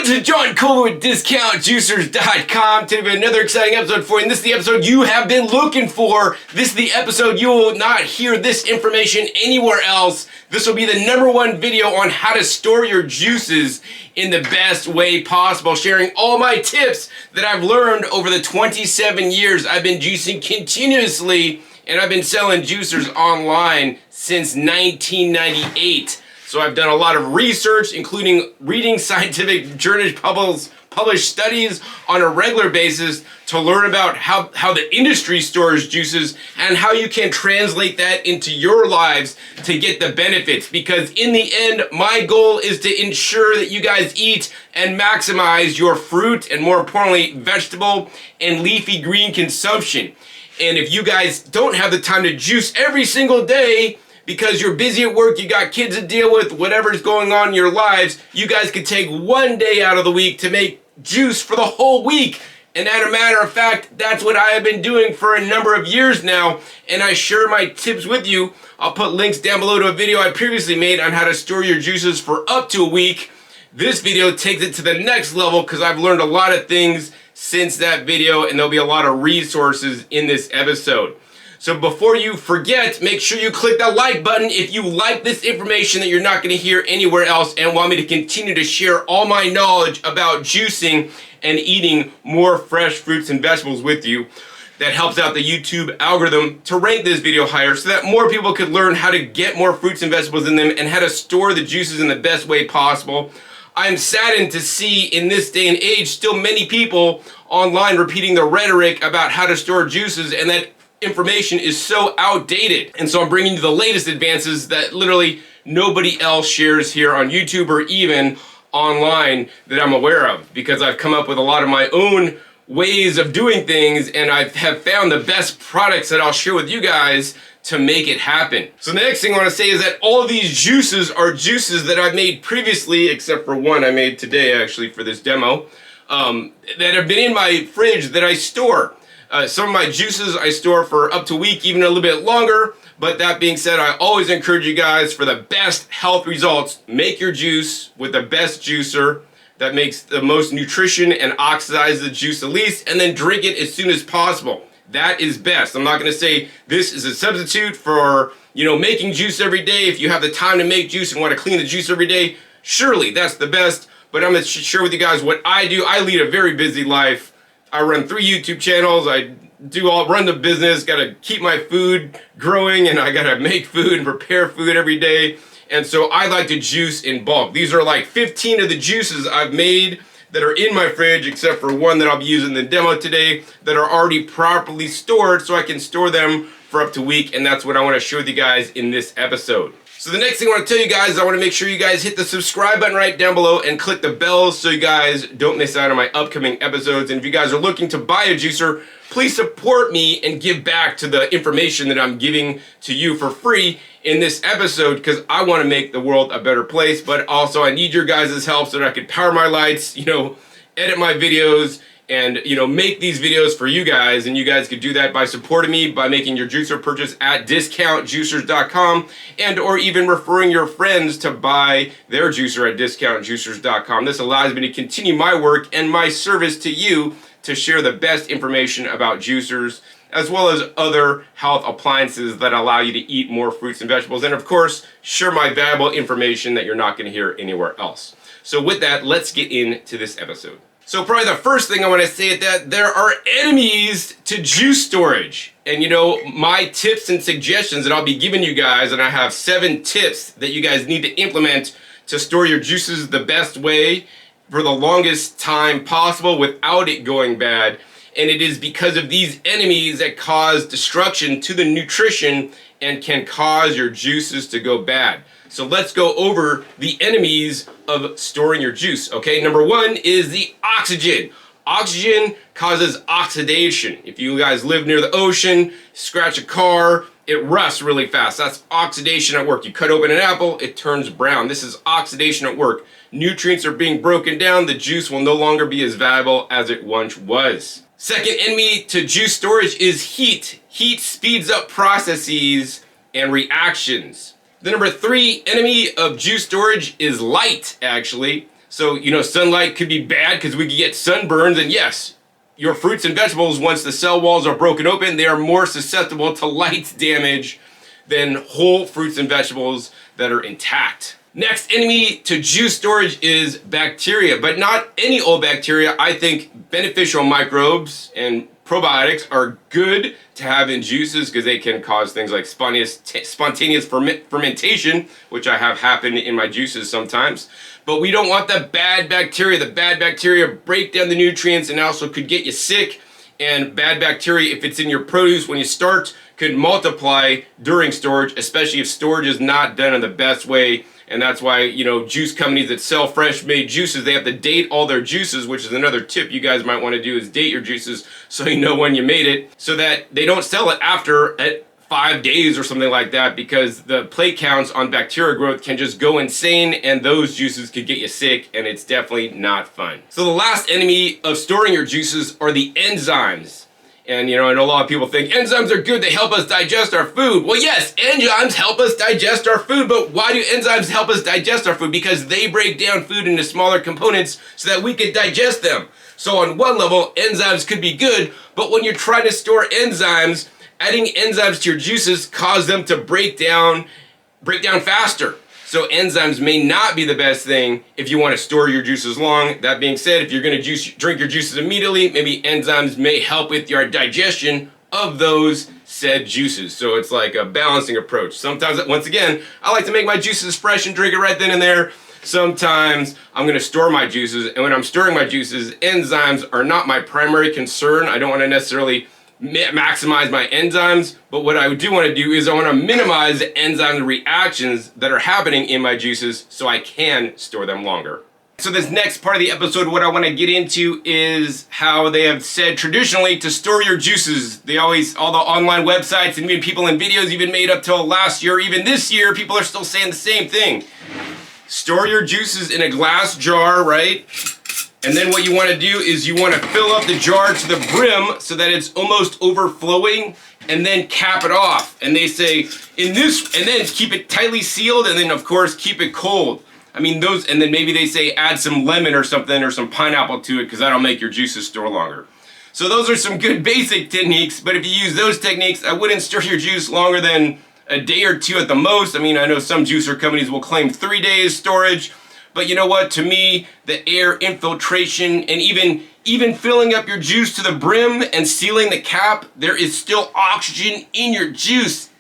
This is John Kohler with DiscountJuicers.com. Today we have another exciting episode for you, and this is the episode you have been looking for. This is the episode you will not hear this information anywhere else. This will be the #1 video on how to store your juices in the best way possible, sharing all my tips that I've learned over the 27 years I've been juicing continuously, and I've been selling juicers online since 1998. So I've done a lot of research, including reading scientific journals published studies on a regular basis to learn about how the industry stores juices and how you can translate that into your lives to get the benefits. Because in the end, my goal is to ensure that you guys eat and maximize your fruit and, more importantly, vegetable and leafy green consumption. And if you guys don't have the time to juice every single day, because you're busy at work, you got kids to deal with, whatever's going on in your lives, you guys could take one day out of the week to make juice for the whole week. And as a matter of fact, that's what I have been doing for a number of years now, and I share my tips with you. I'll put links down below to a video I previously made on how to store your juices for up to a week. This video takes it to the next level because I've learned a lot of things since that video, and there'll be a lot of resources in this episode. So before you forget, make sure you click that like button if you like this information that you're not going to hear anywhere else and want me to continue to share all my knowledge about juicing and eating more fresh fruits and vegetables with you. That helps out the YouTube algorithm to rank this video higher so that more people could learn how to get more fruits and vegetables in them and how to store the juices in the best way possible. I'm saddened to see in this day and age still many people online repeating the rhetoric about how to store juices, and that information is so outdated. And so I'm bringing you the latest advances that literally nobody else shares here on YouTube or even online that I'm aware of, because I've come up with a lot of my own ways of doing things, and I have found the best products that I'll share with you guys to make it happen. So the next thing I want to say is that all of these juices are juices that I've made previously, except for one I made today actually for this demo, that have been in my fridge that I store. Some of my juices I store for up to a week, even a little bit longer. But that being said, I always encourage you guys, for the best health results, make your juice with the best juicer that makes the most nutrition and oxidizes the juice the least, and then drink it as soon as possible. That is best. I'm not going to say this is a substitute for, making juice every day. If you have the time to make juice and want to clean the juice every day, surely that's the best. But I'm going to share with you guys what I do. I lead a very busy life. I run 3 YouTube channels. I run the business, got to keep my food growing, and I got to make food and prepare food every day. And so I like to juice in bulk. These are like 15 of the juices I've made that are in my fridge, except for one that I'll be using in the demo today, that are already properly stored so I can store them for up to a week. And that's what I want to share with you guys in this episode. So the next thing I want to tell you guys is I want to make sure you guys hit the subscribe button right down below and click the bell so you guys don't miss out on my upcoming episodes. And if you guys are looking to buy a juicer, please support me and give back to the information that I'm giving to you for free in this episode, because I want to make the world a better place. But also I need your guys' help so that I can power my lights, edit my videos, and make these videos for you guys. And you guys could do that by supporting me by making your juicer purchase at DiscountJuicers.com, and or even referring your friends to buy their juicer at DiscountJuicers.com. This allows me to continue my work and my service to you to share the best information about juicers, as well as other health appliances that allow you to eat more fruits and vegetables, and of course share my valuable information that you're not going to hear anywhere else. So with that, let's get into this episode. So probably the first thing I want to say is that there are enemies to juice storage. And my tips and suggestions that I'll be giving you guys, and I have 7 tips that you guys need to implement to store your juices the best way for the longest time possible without it going bad. And it is because of these enemies that cause destruction to the nutrition and can cause your juices to go bad. So let's go over the enemies of storing your juice, okay? Number 1 is the oxygen. Oxygen causes oxidation. If you guys live near the ocean, scratch a car, it rusts really fast. That's oxidation at work. You cut open an apple, it turns brown. This is oxidation at work. Nutrients are being broken down. The juice will no longer be as valuable as it once was. Second enemy to juice storage is heat. Heat speeds up processes and reactions. The number 3 enemy of juice storage is light, actually. So, sunlight could be bad because we could get sunburns. And yes, your fruits and vegetables, once the cell walls are broken open, they are more susceptible to light damage than whole fruits and vegetables that are intact. Next enemy to juice storage is bacteria, but not any old bacteria. I think beneficial microbes and probiotics are good to have in juices because they can cause things like spontaneous fermentation, which I have happen in my juices sometimes. But we don't want the bad bacteria. The bad bacteria break down the nutrients and also could get you sick. And bad bacteria, if it's in your produce when you start, could multiply during storage, especially if storage is not done in the best way. And that's why, juice companies that sell fresh made juices, they have to date all their juices, which is another tip you guys might want to do, is date your juices so you know when you made it, so that they don't sell it after at 5 days or something like that, because the plate counts on bacteria growth can just go insane and those juices could get you sick, and it's definitely not fun. So the last enemy of storing your juices are the enzymes. And I know a lot of people think enzymes are good, they help us digest our food. Well, yes, enzymes help us digest our food, but why do enzymes help us digest our food? Because they break down food into smaller components so that we can digest them. So on one level, enzymes could be good, but when you're trying to store enzymes, adding enzymes to your juices cause them to break down faster. So enzymes may not be the best thing if you want to store your juices long. That being said, if you're going to drink your juices immediately, maybe enzymes may help with your digestion of those said juices. So it's like a balancing approach. Sometimes, once again, I like to make my juices fresh and drink it right then and there. Sometimes I'm going to store my juices, and when I'm storing my juices, enzymes are not my primary concern. I don't want to necessarily maximize my enzymes, but what I do want to do is I want to minimize the enzyme reactions that are happening in my juices so I can store them longer. So this next part of the episode, what I want to get into is how they have said traditionally to store your juices. All the online websites and even people in videos even made up till last year, even this year, people are still saying the same thing. Store your juices in a glass jar, right? And then what you want to do is you want to fill up the jar to the brim so that it's almost overflowing, and then cap it off. And they say and then keep it tightly sealed, and then of course keep it cold. And then maybe they say add some lemon or something or some pineapple to it because that'll make your juices store longer. So those are some good basic techniques, but if you use those techniques, I wouldn't store your juice longer than a day or two at the most. I know some juicer companies will claim 3 days storage. But you know what? To me, the air infiltration and even filling up your juice to the brim and sealing the cap, there is still oxygen in your juice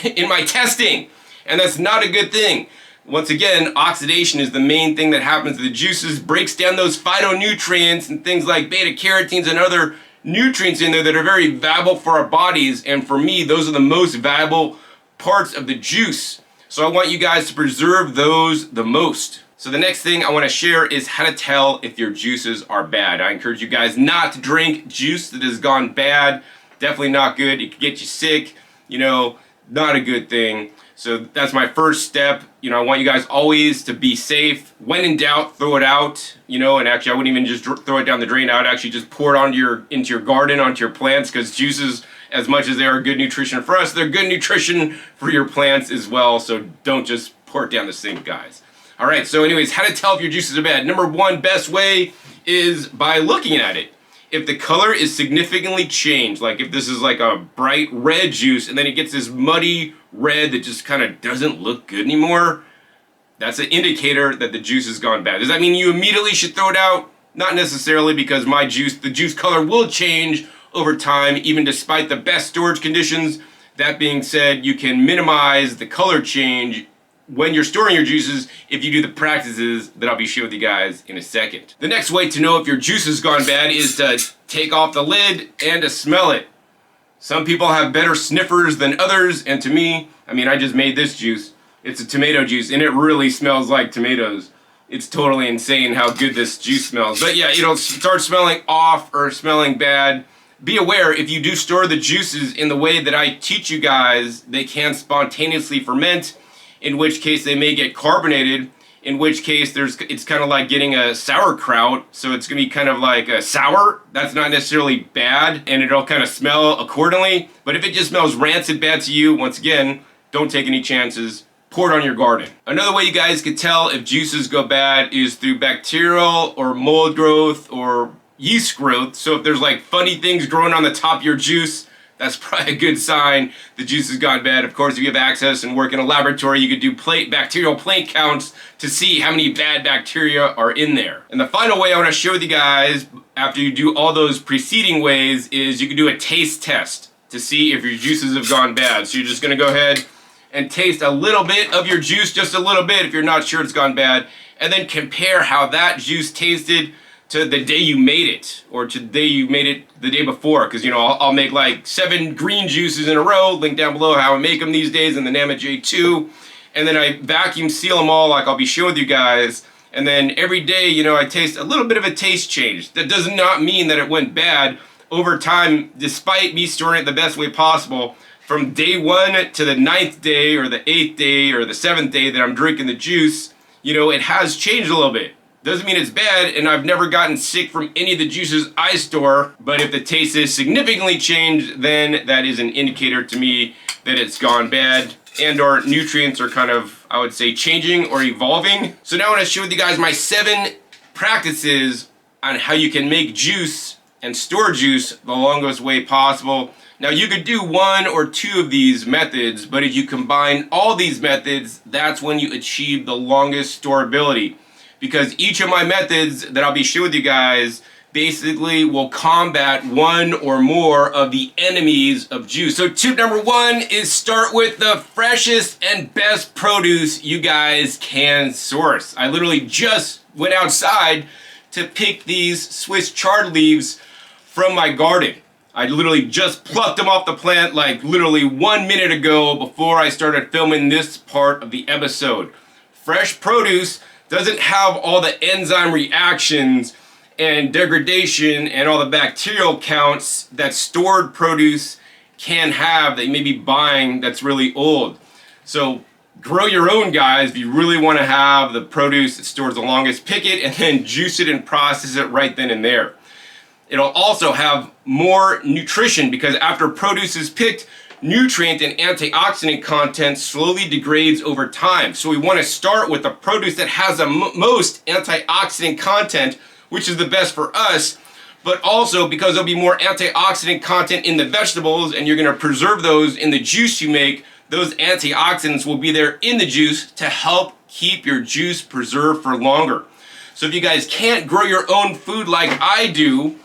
in my testing. And that's not a good thing. Once again, oxidation is the main thing that happens to the juices, breaks down those phytonutrients and things like beta-carotenes and other nutrients in there that are very valuable for our bodies. And for me, those are the most valuable parts of the juice. So I want you guys to preserve those the most. So the next thing I want to share is how to tell if your juices are bad. I encourage you guys not to drink juice that has gone bad. Definitely not good. It could get you sick. Not a good thing. So that's my first step. I want you guys always to be safe. When in doubt, throw it out. And actually I wouldn't even just throw it down the drain. I would actually just pour it into your garden, onto your plants, because juices, as much as they are good nutrition for us, they're good nutrition for your plants as well. So don't just pour it down the sink, guys. All right, so anyways, how to tell if your juices are bad. Number one best way is by looking at it. If the color is significantly changed, like if this is like a bright red juice and then it gets this muddy red that just kind of doesn't look good anymore, that's an indicator that the juice has gone bad. Does that mean you immediately should throw it out? Not necessarily, because the juice color will change over time, even despite the best storage conditions. That being said, you can minimize the color change when you're storing your juices if you do the practices that I'll be sharing with you guys in a second. The next way to know if your juice has gone bad is to take off the lid and to smell it. Some people have better sniffers than others, and to me, I just made this juice. It's a tomato juice, and it really smells like tomatoes. It's totally insane how good this juice smells. But yeah, it'll start smelling off or smelling bad. Be aware, if you do store the juices in the way that I teach you guys, they can spontaneously ferment, in which case they may get carbonated, in which case it's kind of like getting a sauerkraut, so it's going to be kind of like a sour. That's not necessarily bad, and it'll kind of smell accordingly. But if it just smells rancid bad to you, once again, don't take any chances. pour it on your garden. Another way you guys could tell if juices go bad is through bacterial or mold growth or yeast growth. So if there's like funny things growing on the top of your juice, that's probably a good sign the juice has gone bad. Of course, if you have access and work in a laboratory, you could do bacterial plant counts to see how many bad bacteria are in there. And the final way I want to share with you guys, after you do all those preceding ways, is you can do a taste test to see if your juices have gone bad. So you're just going to go ahead and taste a little bit of your juice, just a little bit if you're not sure it's gone bad, and then compare how that juice tasted to the day you made it, or to the day you made it the day before. Because, you know, I'll make like 7 green juices in a row, link down below how I make them these days in the NAMA J2, and then I vacuum seal them all like I'll be showing you guys, and then every day, you know, I taste a little bit of a taste change. That does not mean that it went bad. Over time, despite me storing it the best way possible, from day 1 to the 9th day, or the 8th day, or the 7th day that I'm drinking the juice, you know, it has changed a little bit. Doesn't mean it's bad, and I've never gotten sick from any of the juices I store, but if the taste is significantly changed, then that is an indicator to me that it's gone bad, and or nutrients are kind of, I would say, changing or evolving. So now I want to share with you guys my 7 practices on how you can make juice and store juice the longest way possible. Now you could do 1 or 2 of these methods, but if you combine all these methods, that's when you achieve the longest storability. Because each of my methods that I'll be sharing with you guys basically will combat 1 or more of the enemies of juice. So tip number 1 is start with the freshest and best produce you guys can source. I literally just went outside to pick these Swiss chard leaves from my garden. I literally just plucked them off the plant like literally 1 minute ago before I started filming this part of the episode. Fresh produce doesn't have all the enzyme reactions and degradation and all the bacterial counts that stored produce can have that you may be buying that's really old. So grow your own, guys, if you really want to have the produce that stores the longest. Pick it and then juice it and process it right then and there. It'll also have more nutrition because after produce is picked, nutrient and antioxidant content slowly degrades over time. So we want to start with the produce that has the most antioxidant content, which is the best for us, but also because there'll be more antioxidant content in the vegetables and you're going to preserve those in the juice you make, those antioxidants will be there in the juice to help keep your juice preserved for longer. So if you guys can't grow your own food like I do,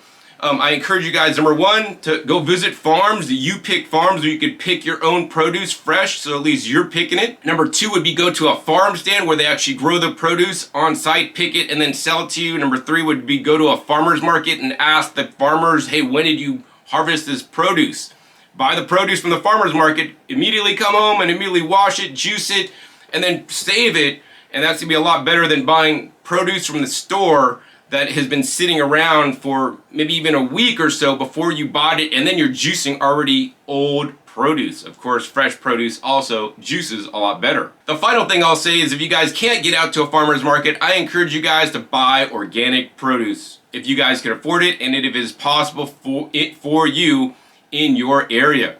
I encourage you guys, number 1, to go visit farms, the You Pick farms, where you could pick your own produce fresh, so at least you're picking it. Number 2 would be go to a farm stand where they actually grow the produce on site, pick it, and then sell it to you. Number 3 would be go to a farmer's market and ask the farmers, hey, when did you harvest this produce? Buy the produce from the farmer's market, immediately come home and immediately wash it, juice it, and then save it. And that's gonna be a lot better than buying produce from the store that has been sitting around for maybe even a week or so before you bought it, and then you're juicing already old produce. Of course, fresh produce also juices a lot better. The final thing I'll say is if you guys can't get out to a farmer's market, I encourage you guys to buy organic produce if you guys can afford it and if it is possible for you in your area.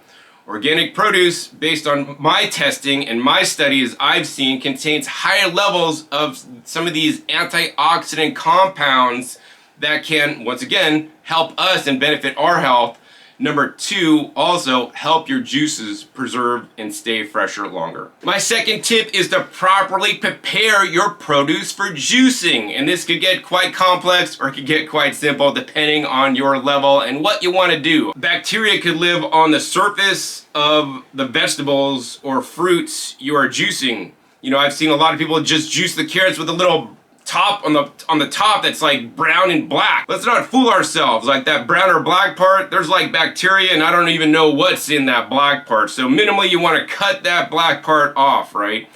Organic produce, based on my testing and my studies I've seen, contains higher levels of some of these antioxidant compounds that can, once again, help us and benefit our health. Number 2, also help your juices preserve and stay fresher longer. My second tip is to properly prepare your produce for juicing. And this could get quite complex or it could get quite simple depending on your level and what you want to do. Bacteria could live on the surface of the vegetables or fruits you are juicing. You know, I've seen a lot of people just juice the carrots with a little top on the top that's like brown and black. Let's not fool ourselves. Like that brown or black part, there's like bacteria and I don't even know what's in that black part. So minimally you want to cut that black part off, right?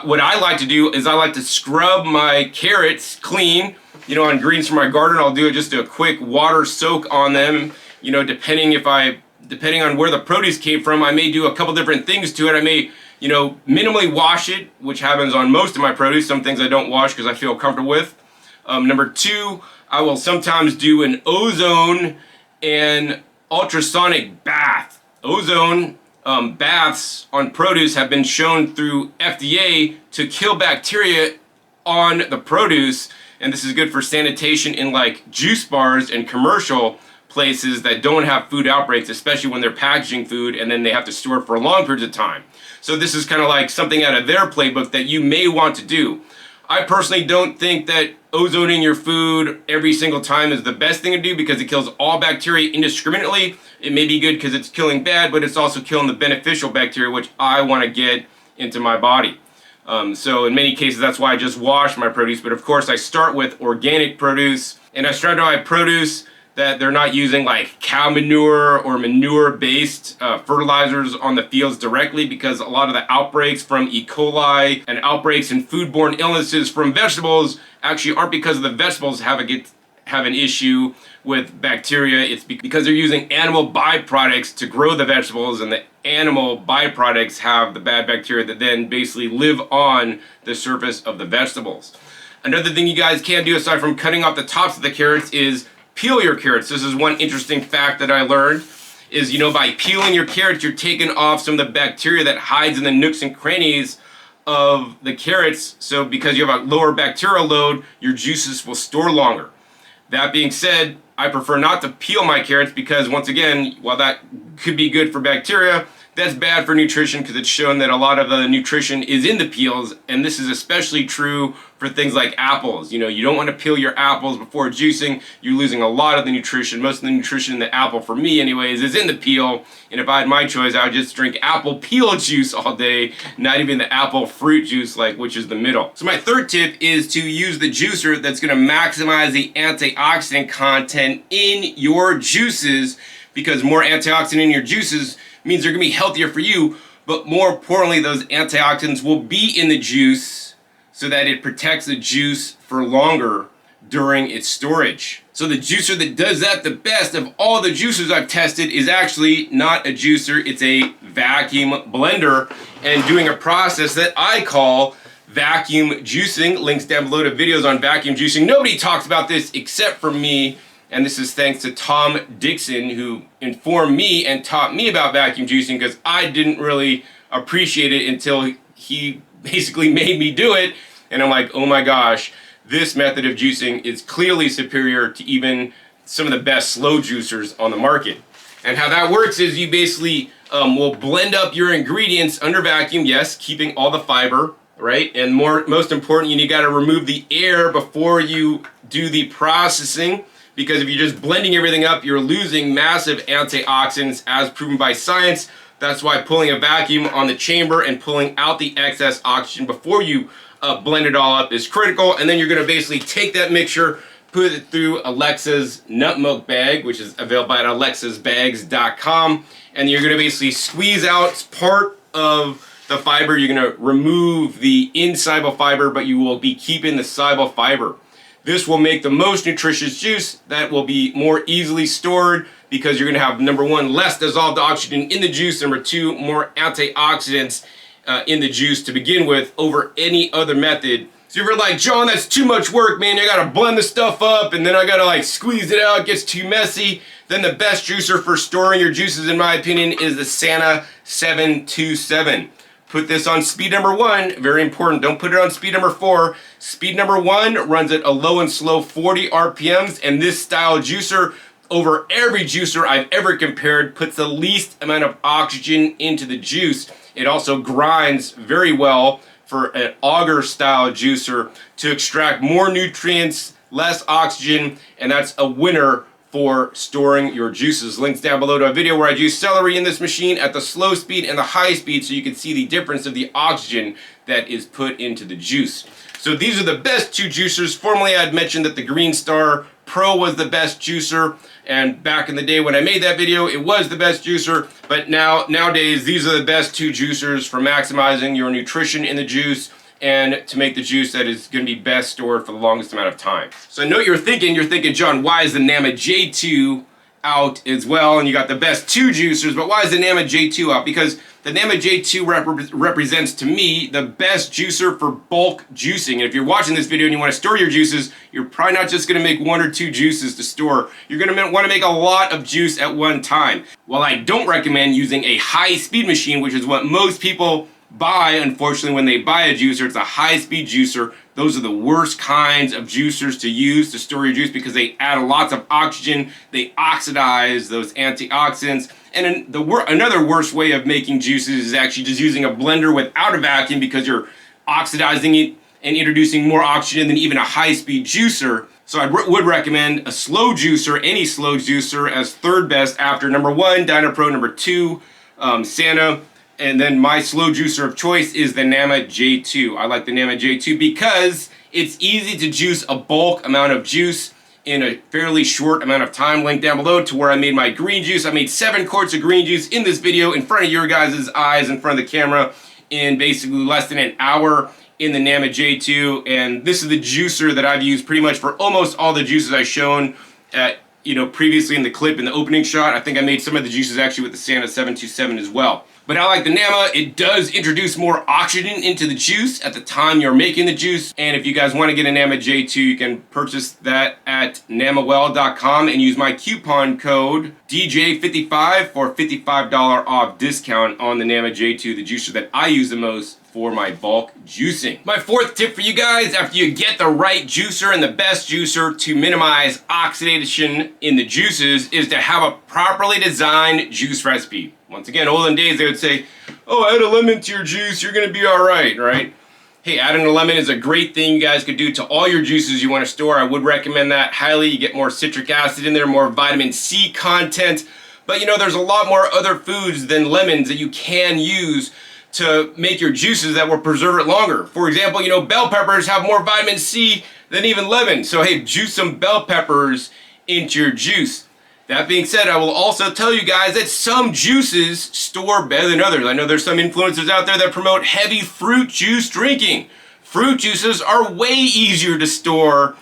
What I like to do is I like to scrub my carrots clean. You know, on greens from my garden, I'll do just a quick water soak on them. You know, depending on where the produce came from, I may do a couple different things to it. I may, you know, minimally wash it, which happens on most of my produce. Some things I don't wash because I feel comfortable with. Number 2, I will sometimes do an ozone and ultrasonic bath. Ozone baths on produce have been shown through FDA to kill bacteria on the produce, and this is good for sanitation in like juice bars and commercial places that don't have food outbreaks, especially when they're packaging food and then they have to store it for long periods of time. So this is kind of like something out of their playbook that you may want to do. I personally don't think that ozoning your food every single time is the best thing to do because it kills all bacteria indiscriminately. It may be good because it's killing bad, but it's also killing the beneficial bacteria, which I want to get into my body. So in many cases, that's why I just wash my produce. But of course, I start with organic produce, and I try to buy produce that they're not using like cow manure or manure-based fertilizers on the fields directly, because a lot of the outbreaks from E. coli and outbreaks in foodborne illnesses from vegetables actually aren't because of the vegetables have an issue with bacteria. It's because they're using animal byproducts to grow the vegetables, and the animal byproducts have the bad bacteria that then basically live on the surface of the vegetables. Another thing you guys can do aside from cutting off the tops of the carrots is peel your carrots. This is one interesting fact that I learned is, by peeling your carrots, you're taking off some of the bacteria that hides in the nooks and crannies of the carrots. So because you have a lower bacterial load, your juices will store longer. That being said, I prefer not to peel my carrots because, once again, while that could be good for bacteria, that's bad for nutrition because it's shown that a lot of the nutrition is in the peels, and this is especially true for things like apples. You don't want to peel your apples before juicing. You're losing a lot of the nutrition. Most of the nutrition in the apple, for me anyways, is in the peel, and if I had my choice, I would just drink apple peel juice all day, not even the apple fruit juice, which is the middle. So my third tip is to use the juicer that's going to maximize the antioxidant content in your juices, because more antioxidant in your juices means they're going to be healthier for you, but more importantly, those antioxidants will be in the juice so that it protects the juice for longer during its storage. So the juicer that does that the best of all the juicers I've tested is actually not a juicer, it's a vacuum blender, and doing a process that I call vacuum juicing. Links down below to videos on vacuum juicing. Nobody talks about this except for me. And this is thanks to Tom Dixon, who informed me and taught me about vacuum juicing, because I didn't really appreciate it until he basically made me do it. And I'm like, oh my gosh, this method of juicing is clearly superior to even some of the best slow juicers on the market. And how that works is you basically will blend up your ingredients under vacuum, yes, keeping all the fiber, right? And most important, you got to remove the air before you do the processing. Because if you're just blending everything up, you're losing massive antioxidants as proven by science. That's why pulling a vacuum on the chamber and pulling out the excess oxygen before you blend it all up is critical. And then you're going to basically take that mixture, put it through Alexa's nut milk bag, which is available at alexasbags.com. And you're going to basically squeeze out part of the fiber. You're going to remove the insoluble fiber, but you will be keeping the soluble fiber. This will make the most nutritious juice that will be more easily stored, because you're going to have, number one, less dissolved oxygen in the juice, number two, more antioxidants in the juice to begin with over any other method. So if you're like, John, that's too much work, man, I got to blend the stuff up and then I got to squeeze it out, it gets too messy, then the best juicer for storing your juices, in my opinion, is the Sana 727. Put this on speed number 1, very important, don't put it on speed number 4. Speed number 1 runs at a low and slow 40 RPMs, and this style juicer, over every juicer I've ever compared, puts the least amount of oxygen into the juice. It also grinds very well for an auger style juicer to extract more nutrients, less oxygen, and that's a winner for storing your juices. Links down below to a video where I juice celery in this machine at the slow speed and the high speed, so you can see the difference of the oxygen that is put into the juice. So these are the best two juicers. Formerly I'd mentioned that the Green Star Pro was the best juicer, and back in the day when I made that video, it was the best juicer, but nowadays these are the best two juicers for maximizing your nutrition in the juice and to make the juice that is going to be best stored for the longest amount of time. So I know what you're thinking, John, why is the Nama J2 out as well, and you got the best 2 juicers. But why is the Nama J2 out? Because the Nama J2 represents to me the best juicer for bulk juicing. And if you're watching this video and you want to store your juices, you're probably not just going to make 1 or 2 juices to store. You're going to want to make a lot of juice at one time. While I don't recommend using a high-speed machine, which is what most people buy, unfortunately, when they buy a juicer, it's a high-speed juicer. Those are the worst kinds of juicers to use to store your juice because they add lots of oxygen, they oxidize those antioxidants. And another worse way of making juices is actually just using a blender without a vacuum because you're oxidizing it and introducing more oxygen than even a high-speed juicer. So I would recommend a slow juicer, any slow juicer, as third best after number 1, Dynapro, number 2, Sana. And then my slow juicer of choice is the Nama J2. I like the Nama J2 because it's easy to juice a bulk amount of juice in a fairly short amount of time. Link down below to where I made my green juice. I made 7 quarts of green juice in this video in front of your guys' eyes, in front of the camera, in basically less than an hour in the Nama J2. And this is the juicer that I've used pretty much for almost all the juices I've shown at, previously in the clip in the opening shot. I think I made some of the juices actually with the Sana 727 as well. But I like the Nama. It does introduce more oxygen into the juice at the time you're making the juice. And if you guys want to get a Nama J2, you can purchase that at namawell.com and use my coupon code DJ55 for $55 off discount on the Nama J2, the juicer that I use the most for my bulk juicing. My 4th tip for you guys, after you get the right juicer and the best juicer to minimize oxidation in the juices, is to have a properly designed juice recipe. Once again, olden days they would say, oh, add a lemon to your juice, you're gonna be all right, right? Hey, adding a lemon is a great thing you guys could do to all your juices you want to store. I would recommend that highly. You get more citric acid in there, more vitamin C content. But there's a lot more other foods than lemons that you can use to make your juices that will preserve it longer. For example, bell peppers have more vitamin C than even lemon. So hey, juice some bell peppers into your juice. That being said, I will also tell you guys that some juices store better than others. I know there's some influencers out there that promote heavy fruit juice drinking. Fruit juices are way easier to store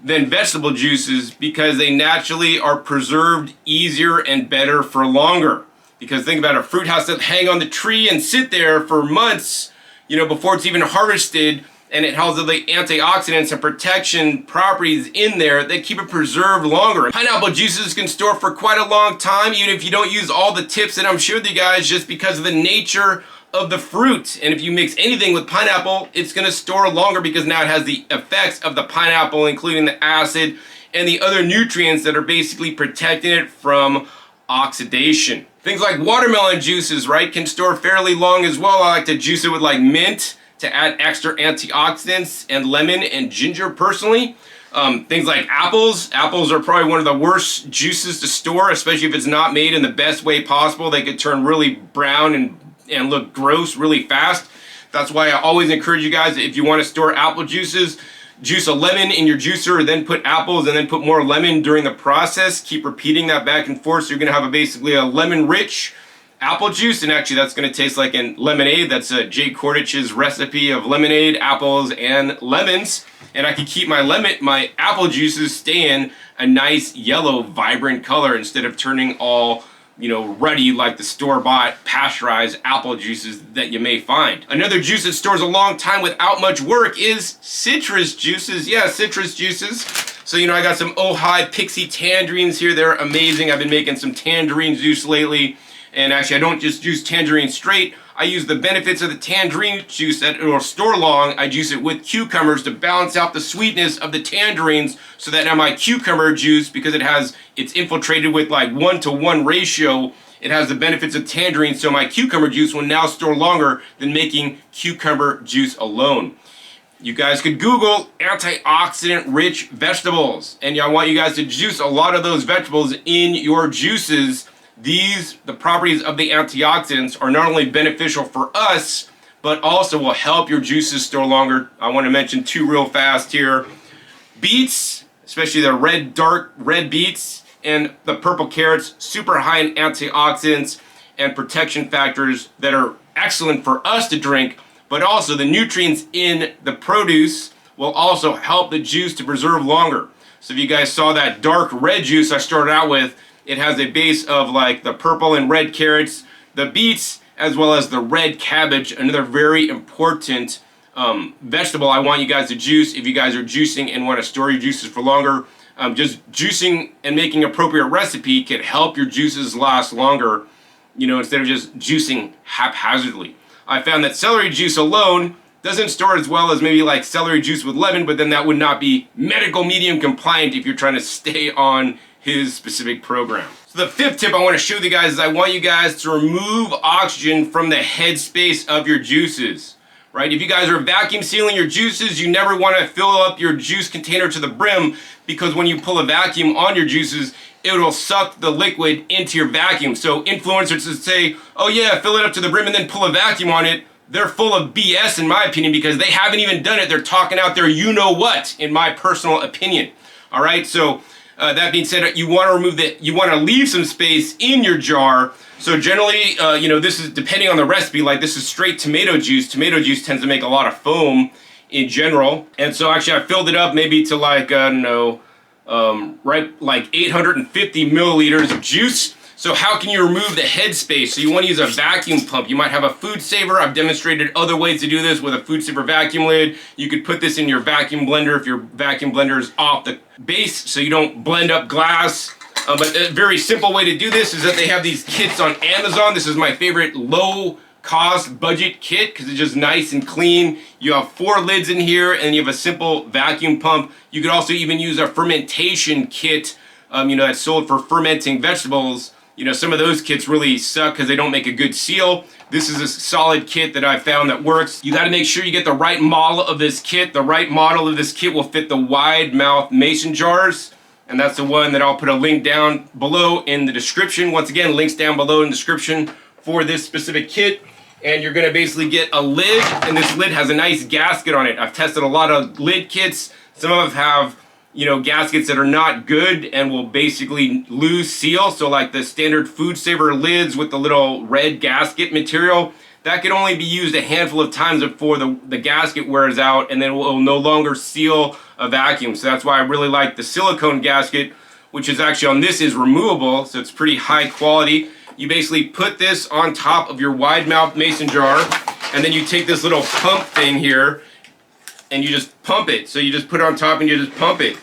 than vegetable juices because they naturally are preserved easier and better for longer. Because think about it, fruit has to hang on the tree and sit there for months, before it's even harvested, and it has all the antioxidants and protection properties in there that keep it preserved longer. Pineapple juices can store for quite a long time, even if you don't use all the tips that I'm sharing with you guys, just because of the nature of the fruit. And if you mix anything with pineapple, it's gonna store longer because now it has the effects of the pineapple, including the acid and the other nutrients that are basically protecting it from oxidation. Things like watermelon juices, right, can store fairly long as well. I like to juice it with like mint to add extra antioxidants, and lemon and ginger personally. Things like apples. Apples are probably one of the worst juices to store, especially if it's not made in the best way possible. They could turn really brown and look gross really fast. That's why I always encourage you guys, if you want to store apple juices, juice a lemon in your juicer, then put apples, and then put more lemon during the process. Keep repeating that back and forth, so you're going to have basically a lemon-rich apple juice, and actually that's going to taste like a lemonade. That's Jay Kordich's recipe of lemonade, apples, and lemons. And I can keep my apple juices staying a nice yellow, vibrant color instead of turning all ruddy like the store-bought pasteurized apple juices that you may find. Another juice that stores a long time without much work is citrus juices. Yeah, citrus juices. So, I got some Ojai Pixie tangerines here. They're amazing. I've been making some tangerine juice lately. And actually, I don't just juice tangerine straight. I use the benefits of the tangerine juice that will store long. I juice it with cucumbers to balance out the sweetness of the tangerines, so that now my cucumber juice, because it's infiltrated with like 1-to-1 ratio, it has the benefits of tangerine, so my cucumber juice will now store longer than making cucumber juice alone. You guys could Google antioxidant-rich vegetables, and I want you guys to juice a lot of those vegetables in your juices. The properties of the antioxidants are not only beneficial for us, but also will help your juices store longer. I want to mention 2 real fast here. Beets, especially the dark red beets, and the purple carrots, super high in antioxidants and protection factors that are excellent for us to drink, but also the nutrients in the produce will also help the juice to preserve longer. So if you guys saw that dark red juice I started out with, It has a base of like the purple and red carrots, the beets, as well as the red cabbage, another very important vegetable I want you guys to juice if you guys are juicing and want to store your juices for longer. Just juicing and making appropriate recipe can help your juices last longer, you know, instead of just juicing haphazardly. I found that celery juice alone doesn't store as well as maybe like celery juice with lemon, but then that would not be medical medium compliant if you're trying to stay on his specific program. So the fifth tip I want to show you guys is I want you guys to remove oxygen from the headspace of your juices. Right? If you guys are vacuum sealing your juices, you never want to fill up your juice container to the brim, because when you pull a vacuum on your juices, it will suck the liquid into your vacuum. So influencers that say, oh yeah, fill it up to the brim and then pull a vacuum on it, they're full of BS in my opinion, because they haven't even done it. They're talking out there you know what, in my personal opinion. All right, so that being said, you want to leave some space in your jar. So generally, you know, this is depending on the recipe, like this is straight tomato juice. Tomato juice tends to make a lot of foam in general. And so actually I filled it up maybe to like, I don't know, like 850 milliliters of juice. So how can you remove the headspace? So you want to use a vacuum pump. You might have a food saver. I've demonstrated other ways to do this with a food saver vacuum lid. You could put this in your vacuum blender if your vacuum blender is off the base so you don't blend up glass. But a very simple way to do this is that they have these kits on Amazon. This is my favorite low cost budget kit because it's just nice and clean. You have 4 lids in here and you have a simple vacuum pump. You could also even use a fermentation kit, you know, that's sold for fermenting vegetables. You know, some of those kits really suck because they don't make a good seal. This is a solid kit that I found that works. You got to make sure you get the right model of this kit. The right model of this kit will fit the wide mouth mason jars. And that's the one that I'll put a link down below in the description. Once again, links down below in the description for this specific kit. And you're gonna basically get a lid, and this lid has a nice gasket on it. I've tested a lot of lid kits. Some of them have, you know, gaskets that are not good and will basically lose seal. So like the standard food saver lids with the little red gasket material, that can only be used a handful of times before the gasket wears out, and then it will no longer seal a vacuum. So that's why I really like the silicone gasket, which is actually on this is removable, so it's pretty high quality. You basically put this on top of your wide mouth mason jar, and then you take this little pump thing here and you just pump it. So you just put it on top and you just pump it.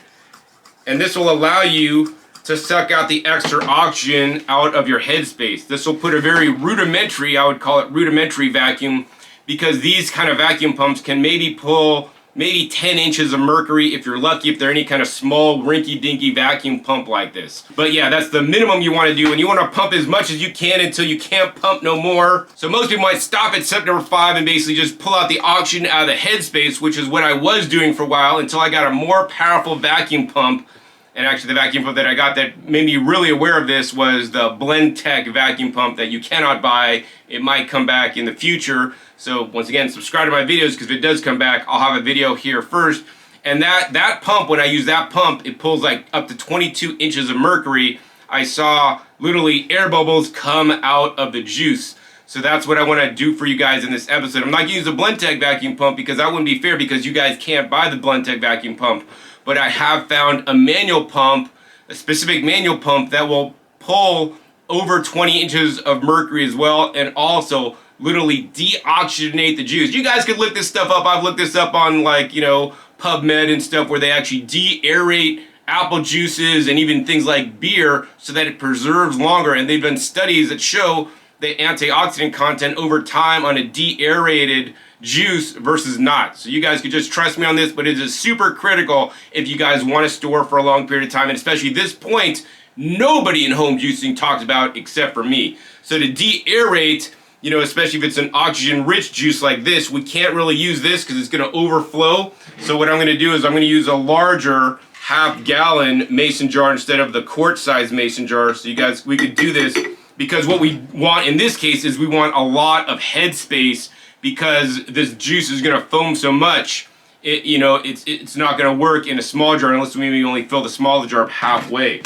And this will allow you to suck out the extra oxygen out of your headspace. This will put a very rudimentary, I would call it rudimentary vacuum, because these kind of vacuum pumps can maybe pull maybe 10 inches of mercury if you're lucky, if they're any kind of small rinky-dinky vacuum pump like this. But yeah, that's the minimum you want to do, and you want to pump as much as you can until you can't pump no more. So most people might stop at step number 5 and basically just pull out the oxygen out of the headspace, which is what I was doing for a while until I got a more powerful vacuum pump. And actually the vacuum pump that I got that made me really aware of this was the Blendtec vacuum pump that you cannot buy. It might come back in the future. So once again, subscribe to my videos, because if it does come back, I'll have a video here first. And that pump, when I use that pump, it pulls like up to 22 inches of mercury. I saw literally air bubbles come out of the juice. So that's what I want to do for you guys in this episode. I'm not going to use the Blendtec vacuum pump because that wouldn't be fair, because you guys can't buy the Blendtec vacuum pump. But I have found a manual pump, a specific manual pump that will pull over 20 inches of mercury as well, and also literally deoxygenate the juice. You guys could look this stuff up. I've looked this up on, like, you know, PubMed and stuff, where they actually de-aerate apple juices and even things like beer so that it preserves longer. And they've done studies that show the antioxidant content over time on a de-aerated juice versus not. So you guys could just trust me on this, but it is super critical if you guys want to store for a long period of time, and especially this point, nobody in home juicing talks about except for me. So to de-aerate, you know, especially if it's an oxygen-rich juice like this, we can't really use this because it's going to overflow. So what I'm going to do is I'm going to use a larger half-gallon mason jar instead of the quart-sized mason jar. So you guys, we could do this because what we want in this case is we want a lot of headspace, because this juice is going to foam so much, you know, it's not going to work in a small jar unless we maybe only fill the smaller jar up halfway.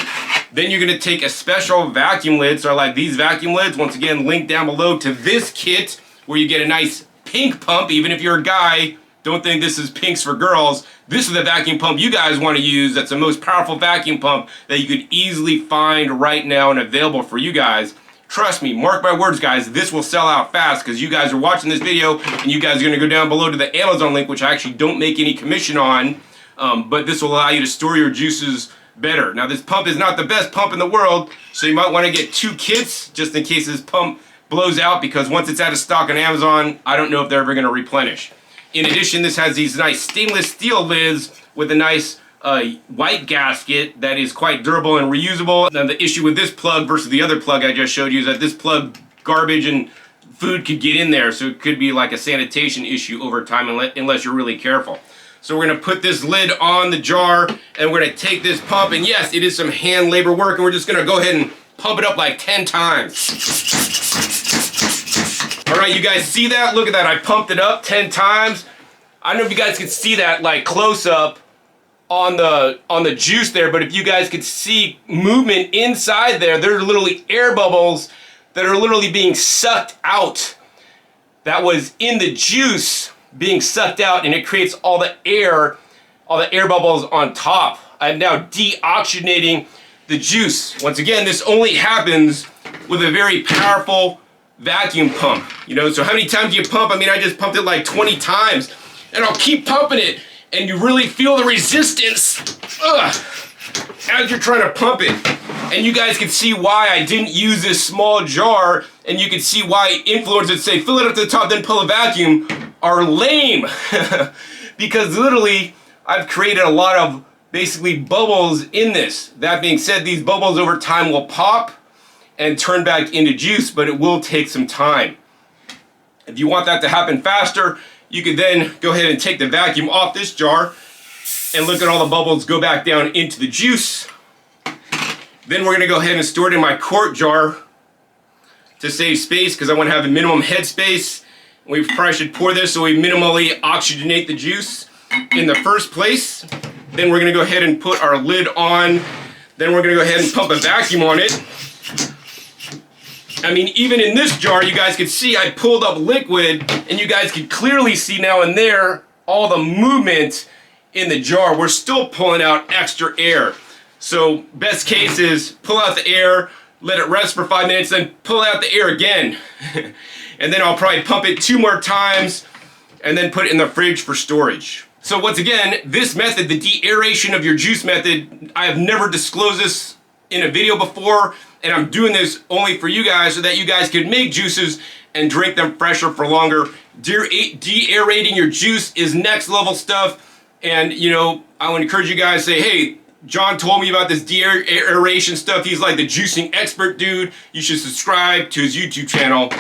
Then you're going to take a special vacuum lid. So I like these vacuum lids. Once again, link down below to this kit where you get a nice pink pump. Even if you're a guy, Don't think this is Pinks for girls. This is the vacuum pump you guys want to use. That's the most powerful vacuum pump that you could easily find right now and available for you guys. Trust me, mark my words, guys, this will sell out fast because you guys are watching this video and you guys are going to go down below to the Amazon link, which I actually don't make any commission on, but this will allow you to store your juices better. Now, this pump is not the best pump in the world, so you might want to get 2 kits just in case this pump blows out, because once it's out of stock on Amazon, I don't know if they're ever going to replenish. In addition, this has these nice stainless steel lids with a nice white gasket that is quite durable and reusable. Now, the issue with this plug versus the other plug I just showed you is that this plug, garbage and food could get in there, so it could be like a sanitation issue over time unless you're really careful. So we're going to put this lid on the jar, and we're going to take this pump, and yes, it is some hand labor work, and we're just going to go ahead and pump it up like 10 times. All right, you guys see that? Look at that, I pumped it up 10 times. I don't know if you guys can see that like close up on the juice there, but if you guys could see movement inside there, there are literally air bubbles that are literally being sucked out. That was in the juice being sucked out, and it creates all the air bubbles on top. I'm now deoxygenating the juice. Once again, this only happens with a very powerful vacuum pump. You know, so how many times do you pump? I mean, I just pumped it like 20 times, and I'll keep pumping it, and you really feel the resistance as you're trying to pump it. And you guys can see why I didn't use this small jar, and you can see why influencers that say fill it up to the top then pull a vacuum are lame. Because literally I've created a lot of basically bubbles in this. That being said, these bubbles over time will pop and turn back into juice, but it will take some time. If you want that to happen faster, you could then go ahead and take the vacuum off this jar and look at all the bubbles go back down into the juice. Then we're gonna go ahead and store it in my quart jar to save space, because I want to have a minimum head space. We probably should pour this so we minimally oxygenate the juice in the first place. Then we're gonna go ahead and put our lid on. Then we're gonna go ahead and pump a vacuum on it. I mean, even in this jar, you guys could see I pulled up liquid, and you guys could clearly see now and there all the movement in the jar. We're still pulling out extra air. So best case is pull out the air, let it rest for 5 minutes, then pull out the air again. And then I'll probably pump it 2 more times and then put it in the fridge for storage. So once again, this method, the de-aeration of your juice method, I have never disclosed this in a video before, and I'm doing this only for you guys so that you guys can make juices and drink them fresher for longer. De-aerating your juice is next level stuff, and you know, I would encourage you guys to say, hey, John told me about this de-aeration stuff. He's like the juicing expert dude. You should subscribe to his YouTube channel,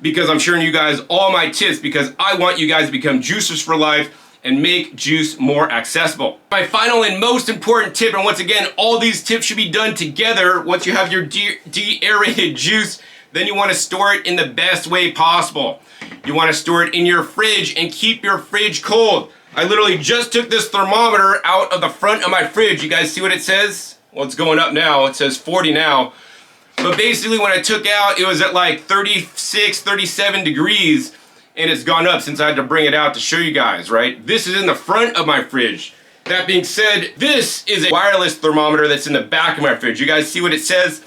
because I'm sharing you guys all my tips, because I want you guys to become juicers for life and make juice more accessible. My final and most important tip, and once again, all these tips should be done together. Once you have your de-aerated juice, then you want to store it in the best way possible. You want to store it in your fridge and keep your fridge cold. I literally just took this thermometer out of the front of my fridge. You guys see what it says? Well, it's going up now. It says 40 now. But basically when I took out, it was at like 36, 37 degrees. And it's gone up since I had to bring it out to show you guys, right? This is in the front of my fridge. That being said, this is a wireless thermometer that's in the back of my fridge. You guys see what it says?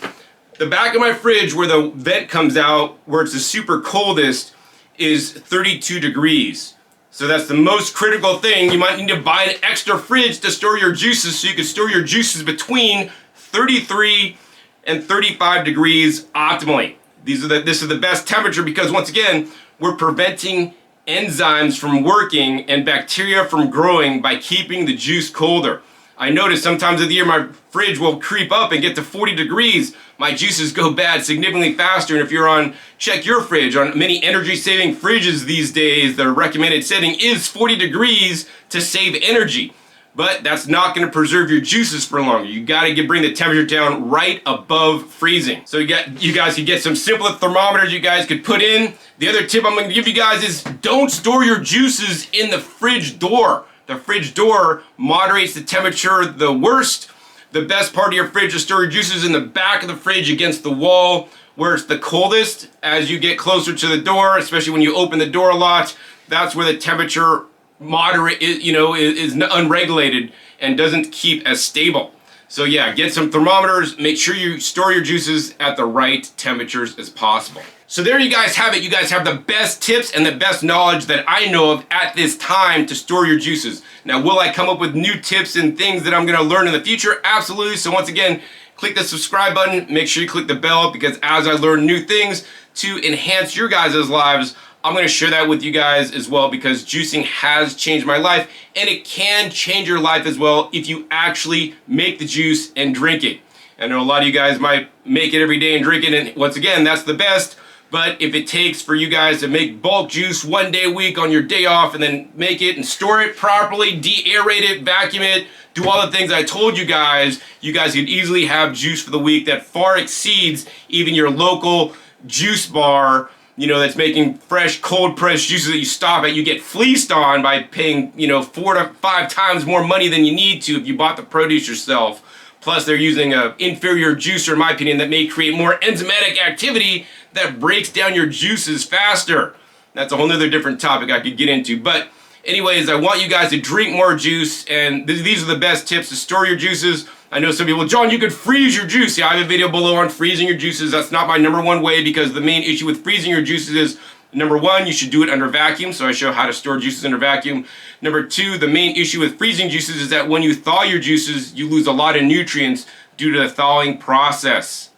The back of my fridge, where the vent comes out, where it's the super coldest, is 32 degrees. So that's the most critical thing. You might need to buy an extra fridge to store your juices, so you can store your juices between 33 and 35 degrees optimally. This is the best temperature, because once again, we're preventing enzymes from working and bacteria from growing by keeping the juice colder. I notice sometimes of the year my fridge will creep up and get to 40 degrees. My juices go bad significantly faster. And if you're on, check your fridge. On many energy saving fridges these days, the recommended setting is 40 degrees to save energy. But that's not going to preserve your juices for longer. You got to bring the temperature down right above freezing. So you guys can get some simpler thermometers you guys could put in. The other tip I'm going to give you guys is don't store your juices in the fridge door. The fridge door moderates the temperature the worst. The best part of your fridge to store your juices in the back of the fridge against the wall, where it's the coldest. As you get closer to the door, especially when you open the door a lot, that's where the temperature moderate, is unregulated and doesn't keep as stable. So yeah, get some thermometers, make sure you store your juices at the right temperatures as possible. So there you guys have it. You guys have the best tips and the best knowledge that I know of at this time to store your juices. Now, will I come up with new tips and things that I'm gonna learn in the future? Absolutely. So once again, click the subscribe button, make sure you click the bell, because as I learn new things to enhance your guys' lives, I'm gonna share that with you guys as well, because juicing has changed my life, and it can change your life as well if you actually make the juice and drink it. I know a lot of you guys might make it every day and drink it, and once again, that's the best. But if it takes for you guys to make bulk juice one day a week on your day off and then make it and store it properly, de-aerate it, vacuum it, do all the things I told you guys could easily have juice for the week that far exceeds even your local juice bar, that's making fresh, cold pressed juices that you stop at. You get fleeced on by paying, 4 to 5 times more money than you need to if you bought the produce yourself. Plus, they're using an inferior juicer, in my opinion, that may create more enzymatic activity that breaks down your juices faster. That's a whole nother different topic I could get into. But anyways, I want you guys to drink more juice, and these are the best tips to store your juices. I know some people, John, you could freeze your juice. Yeah, I have a video below on freezing your juices. That's not my number one way, because the main issue with freezing your juices is, number one, you should do it under vacuum. So I show how to store juices under vacuum. Number two, the main issue with freezing juices is that when you thaw your juices, you lose a lot of nutrients due to the thawing process.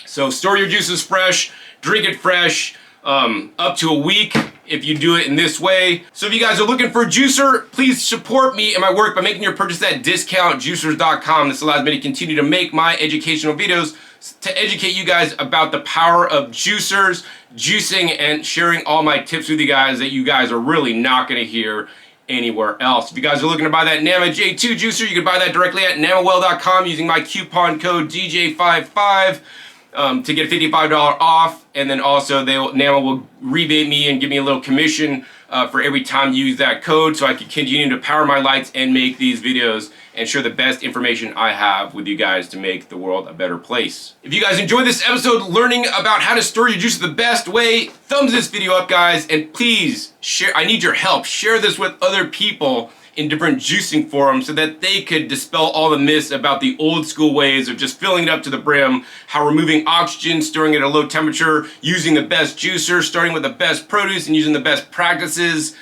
So store your juices fresh, drink it fresh, up to a week if you do it in this way. So if you guys are looking for a juicer, please support me and my work by making your purchase at discountjuicers.com. This allows me to continue to make my educational videos to educate you guys about the power of juicers, juicing, and sharing all my tips with you guys that you guys are really not going to hear anywhere else. If you guys are looking to buy that Nama J2 juicer, you can buy that directly at namawell.com using my coupon code DJ55 to get $55 off. And then also Nama will rebate me and give me a little commission for every time you use that code, so I can continue to power my lights and make these videos and share the best information I have with you guys to make the world a better place. If you guys enjoyed this episode learning about how to store your juice the best way, thumbs this video up, guys, and please share. I need your help. Share this with other people in different juicing forums so that they could dispel all the myths about the old school ways of just filling it up to the brim, how removing oxygen, storing it at a low temperature, using the best juicer, starting with the best produce, and using the best practices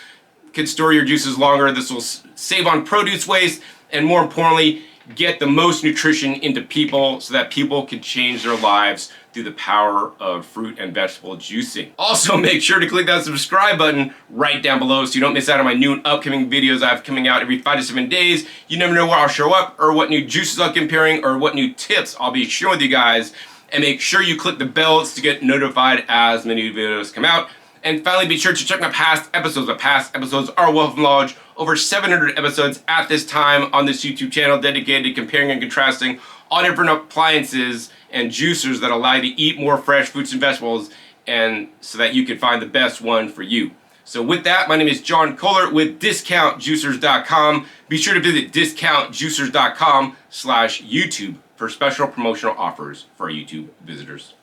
could store your juices longer. This will save on produce waste, and more importantly, get the most nutrition into people so that people can change their lives through the power of fruit and vegetable juicing. Also, make sure to click that subscribe button right down below so you don't miss out on my new and upcoming videos I have coming out every 5 to 7 days. You never know where I'll show up or what new juices I'll be comparing or what new tips I'll be sharing with you guys. And make sure you click the bells to get notified as my new videos come out. And finally, be sure to check my past episodes. My past episodes are a wealth of knowledge. Over 700 episodes at this time on this YouTube channel dedicated to comparing and contrasting all different appliances and juicers that allow you to eat more fresh fruits and vegetables, and so that you can find the best one for you. So with that, my name is John Kohler with DiscountJuicers.com. Be sure to visit DiscountJuicers.com/YouTube for special promotional offers for our YouTube visitors.